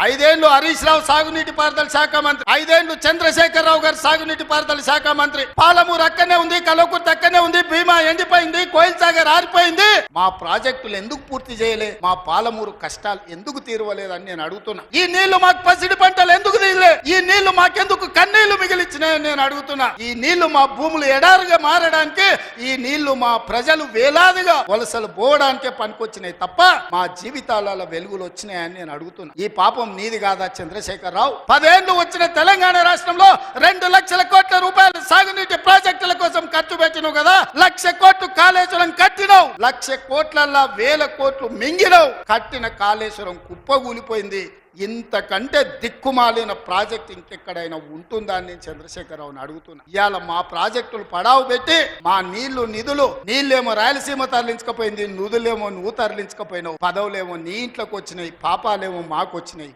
5 ఏళ్లు హరీష్ రావు సాగునీటి పారుదల శాఖ మంత్రి, 5 ఏళ్లు చంద్రశేఖరరావు గారు సాగునీటి పారుదల శాఖ మంత్రి. పాలమూరు అక్కనే ఉంది, కలవకుర్తి అక్కనే ఉంది, భీమా ఎండిపోయింది, కోయిల్ సాగర్ ఆరిపోయింది. మా ప్రాజెక్టులు ఎందుకు పూర్తి చేయలే? మా పాలమూరు కష్టాలు ఎందుకు తీరవలేదని నేను అడుగుతున్నా. ఈ నీళ్లు మాకు పసిడి పంటలు ఎందుకు తీరలే? ఈ నీళ్లు మాకెందుకు కన్నీళ్లు మిగిలిచ్చినాయని నేను అడుగుతున్నా. ఈ నీళ్లు మా భూములు ఎడారుగా మారడానికి, ఈ నీళ్లు మా ప్రజలు వేలాదిగా వలసలు పోవడానికే పనికొచ్చినాయి తప్ప మా జీవితాలలో వెలుగులు వచ్చినాయని నేను అడుగుతున్నా. ఈ పాపం నీది కాదా చంద్రశేఖరరావు? 10 ఏళ్లు వచ్చిన తెలంగాణ రాష్ట్రంలో 2 లక్షల కోట్ల రూపాయలు సాగునీటి ప్రాజెక్టుల కోసం ఖర్చు పెట్టినావు కదా. 1,00,000 కోట్లు కాళేశ్వరం కట్టినావు, 1,00,000 కోట్లల్లా 1,000 కోట్లు మింగినావు. కట్టిన కాళేశ్వరం కుప్పగూలిపోయింది. ఇంతకంటే దిక్కుమాలిన ప్రాజెక్ట్ ఇంకెక్కడైనా ఉంటుందా అని నేను చంద్రశేఖరరావుని అడుగుతున్నా. ఇవాళ మా ప్రాజెక్టులు పడావు పెట్టి మా నిధులు నీళ్ళేమో రాయలసీమ తరలించకపోయింది, నిధులేమో నువ్వు తరలించకపోయినావు, పదవులేమో నీ ఇంట్లోకి వచ్చినాయి, పాపాలేమో మాకు వచ్చినాయి.